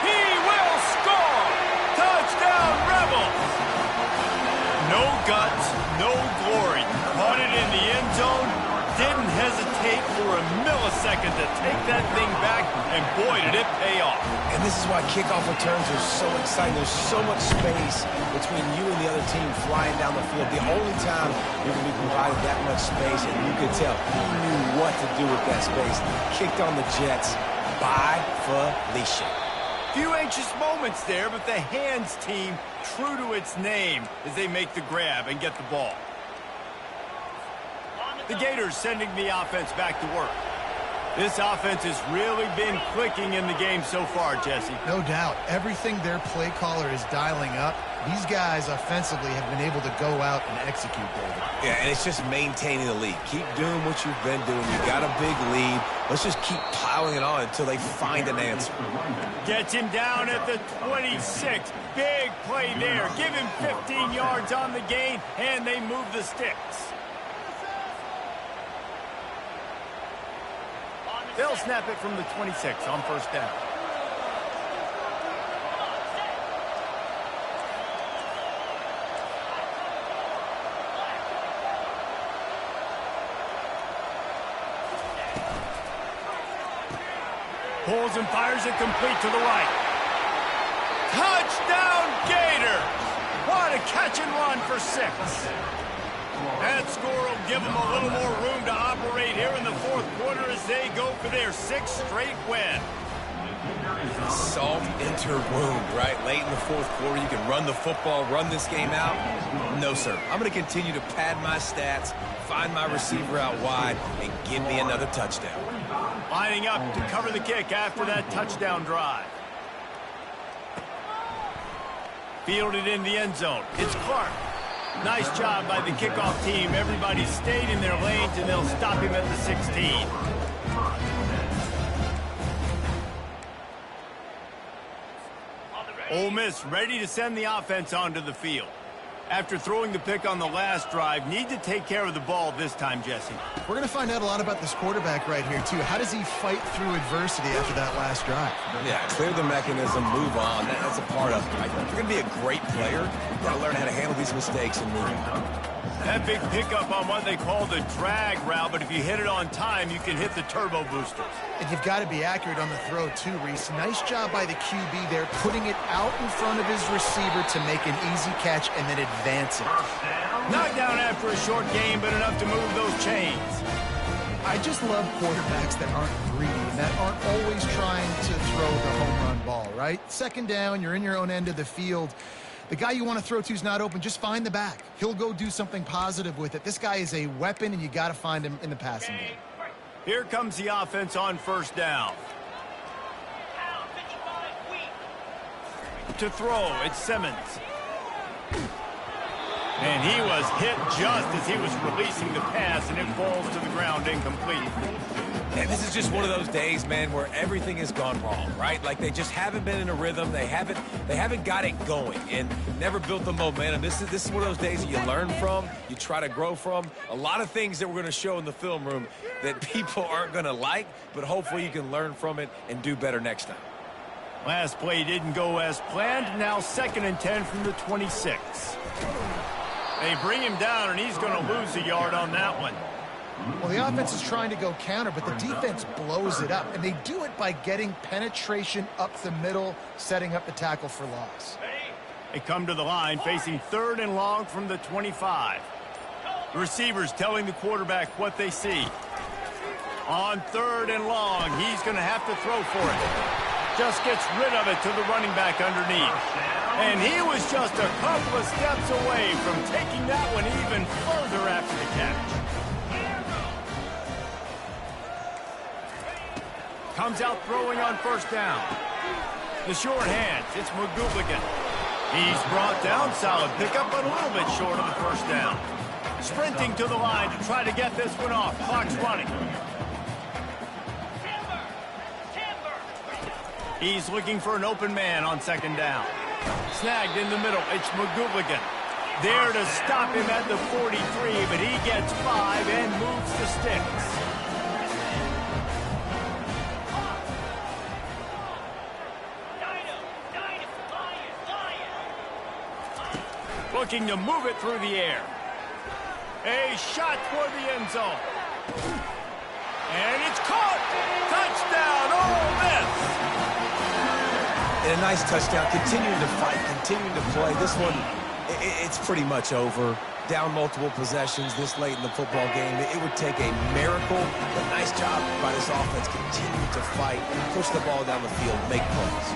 Speaker 1: He will score. Touchdown, Rebels. No guts, no glory. Caught it in the end zone. Didn't hesitate for a millisecond to take that thing back, and boy, did it pay off.
Speaker 2: And this is why kickoff returns are so exciting. There's so much space between you and the other team flying down the field. The only time you're going to be provided that much space, and you could tell he knew what to do with that space. Kicked on the Jets by Felicia.
Speaker 1: Few anxious moments there, but the hands team true to its name as they make the grab and get the ball. The Gators sending the offense back to work. This offense has really been clicking in the game so far, Jesse.
Speaker 3: No doubt. Everything their play caller is dialing up, these guys offensively have been able to go out and execute, David.
Speaker 2: Yeah, and it's just maintaining the lead. Keep doing what you've been doing. You got a big lead. Let's just keep piling it on until they find an answer.
Speaker 1: Gets him down at the 26. Big play there. Give him 15 yards on the gain, and they move the sticks. They'll snap it from the 26 on 1st down. Pulls and fires it complete to the right. Touchdown, Gators! What a catch and run for 6. That score will give them a little more room to operate here in the fourth quarter as they go for their 6th straight win.
Speaker 2: Salt enter wound, right? Late in the fourth quarter, you can run the football, run this game out. No, sir. I'm going to continue to pad my stats, find my receiver out wide, and give me another touchdown.
Speaker 1: Lining up to cover the kick after that touchdown drive. Fielded in the end zone. It's Clark. Nice job by the kickoff team. Everybody stayed in their lanes, and they'll stop him at the 16. Ole Miss ready to send the offense onto the field. After throwing the pick on the last drive, need to take care of the ball this time, Jesse.
Speaker 3: We're going to find out a lot about this quarterback right here, too. How does he fight through adversity after that last drive?
Speaker 2: Yeah, clear the mechanism, move on. That's a part of it. Right? If you're going to be a great player, you got to learn how to handle these mistakes and move on.
Speaker 1: That big pickup on what they call the drag route, but if you hit it on time, you can hit the turbo boosters.
Speaker 3: And you've got to be accurate on the throw, too, Reese. Nice job by the QB there, putting it out in front of his receiver to make an easy catch and then advance it.
Speaker 1: Knocked down after a short game, but enough to move those chains.
Speaker 3: I just love quarterbacks that aren't greedy and that aren't always trying to throw the home run ball, right? Second down, you're in your own end of the field. The guy you want to throw to is not open. Just find the back. He'll go do something positive with it. This guy is a weapon, and you got to find him in the passing game.
Speaker 1: Here comes the offense on first down. To throw, it's Simmons. And he was hit just as he was releasing the pass, and it falls to the ground incomplete.
Speaker 2: And this is just one of those days, man, where everything has gone wrong, right? Like they just haven't been in a rhythm. They haven't got it going and never built the momentum. This is one of those days that you learn from, you try to grow from. A lot of things that we're going to show in the film room that people aren't going to like, but hopefully you can learn from it and do better next time.
Speaker 1: Last play didn't go as planned. Now 2nd and 10 from the 26. They bring him down, and he's going to lose a yard on that one.
Speaker 3: Well, the offense is trying to go counter, but the defense blows it up, and they do it by getting penetration up the middle, setting up the tackle for loss.
Speaker 1: They come to the line, facing 3rd and long from the 25. The receivers telling the quarterback what they see. On 3rd and long, he's going to have to throw for it. Just gets rid of it to the running back underneath. And he was just a couple of steps away from taking that one even further after the catch. Comes out throwing on first down. The short hands, it's McGooligan. He's brought down, solid pickup, but a little bit short of the first down. Sprinting to the line to try to get this one off. Clock's running. He's looking for an open man on 2nd down. Snagged in the middle, it's McGooligan. There to stop him at the 43, but he gets 5 and moves the sticks. Looking to move it through the air. A shot toward the end zone. And it's caught! Touchdown, Ole Miss!
Speaker 2: And a nice touchdown, continuing to fight, continuing to play. This one, it's pretty much over. Down multiple possessions this late in the football game. It would take a miracle, but nice job by this offense. Continue to fight, push the ball down the field, make plays.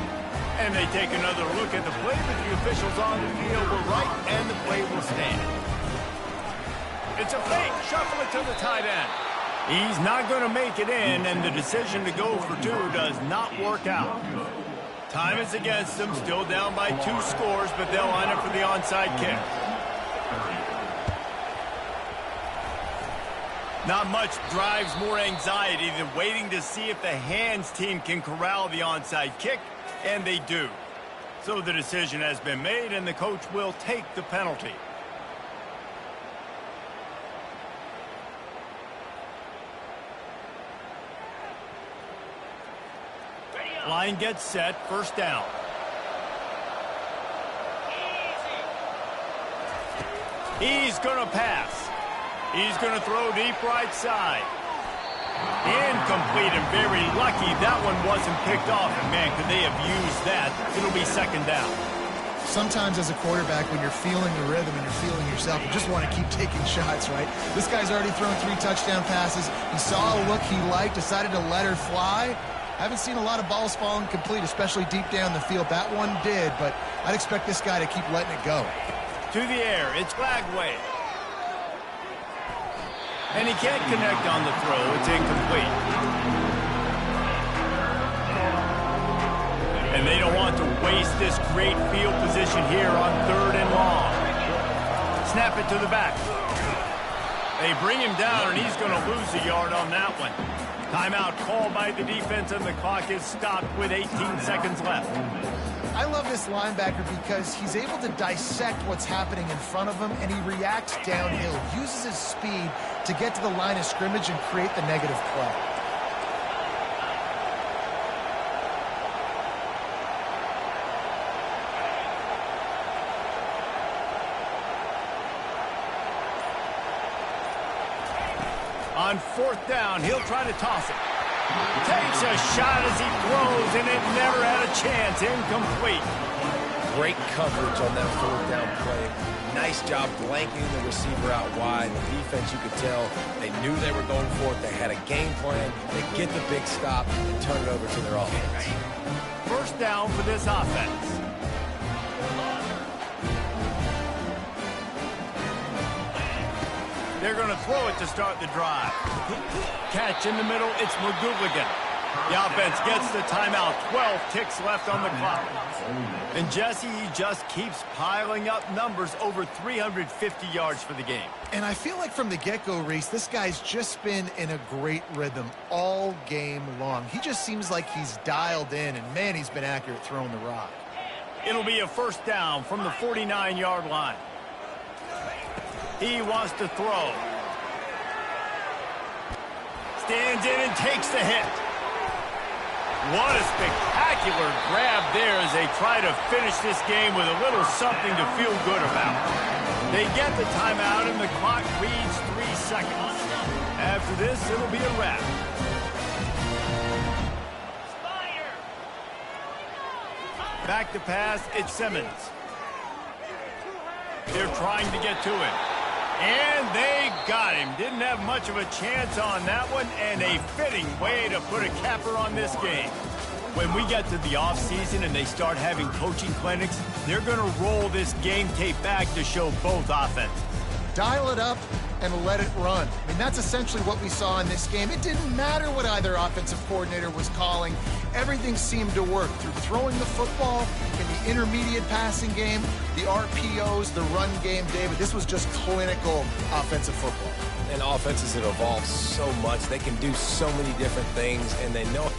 Speaker 1: And they take another look at the play, but the officials on the field were right, and the play will stand. It's a fake. Shuffle it to the tight end. He's not going to make it in, and the decision to go for 2 does not work out. Time is against them, still down by 2 scores, but they'll line up for the onside kick. Not much drives more anxiety than waiting to see if the hands team can corral the onside kick, and they do. So the decision has been made, and the coach will take the penalty. Line gets set, first down. He's going to pass. He's going to throw deep right side. Incomplete, and very lucky that one wasn't picked off. And man, could they have used that. It'll be 2nd down.
Speaker 3: sometimes as a quarterback, when you're feeling the rhythm and you're feeling yourself, you just want to keep taking shots, right? This guy's already thrown 3 touchdown passes. He saw a look he liked, decided to let her fly. I haven't seen a lot of balls falling complete, especially deep down the field. That one did, but I'd expect this guy to keep letting it go.
Speaker 1: To the air, it's Flagway. And he can't connect on the throw. It's incomplete. And they don't want to waste this great field position here on 3rd and long. Snap it to the back. They bring him down, and he's going to lose a yard on that one. Timeout called by the defense, and the clock is stopped with 18 seconds left.
Speaker 3: I love this linebacker because he's able to dissect what's happening in front of him, and he reacts downhill, uses his speed to get to the line of scrimmage and create the negative play.
Speaker 1: On 4th down, he'll try to toss it. Takes a shot as he throws, and it never had a chance. Incomplete.
Speaker 2: Great coverage on that 4th down play. Nice job blanking the receiver out wide. The defense, you could tell, they knew they were going for it. They had a game plan. They get the big stop and turn it over to their offense.
Speaker 1: 1st down for this offense. They're going to throw it to start the drive. Catch in the middle, it's McGooligan. The offense gets the timeout. 12 ticks left on the clock. And Jesse, he just keeps piling up numbers, over 350 yards for the game.
Speaker 3: And I feel like from the get-go, Reese, this guy's just been in a great rhythm all game long. He just seems like he's dialed in, and man, he's been accurate throwing the rock.
Speaker 1: It'll be a 1st down from the 49-yard line. He wants to throw. Stands in and takes the hit. What a spectacular grab there as they try to finish this game with a little something to feel good about. They get the timeout and the clock reads 3 seconds. After this, it'll be a wrap. Back to pass, it's Simmons. They're trying to get to him. And they got him. Didn't have much of a chance on that one, and a fitting way to put a capper on this game. When we get to the offseason and they start having coaching clinics, they're going to roll this game tape back to show both offenses.
Speaker 3: Dial it up and let it run. I mean, that's essentially what we saw in this game. It didn't matter what either offensive coordinator was calling. Everything seemed to work through throwing the football, in the intermediate passing game, the RPOs, the run game. David, this was just clinical offensive football.
Speaker 2: And offenses have evolved so much. They can do so many different things, and they know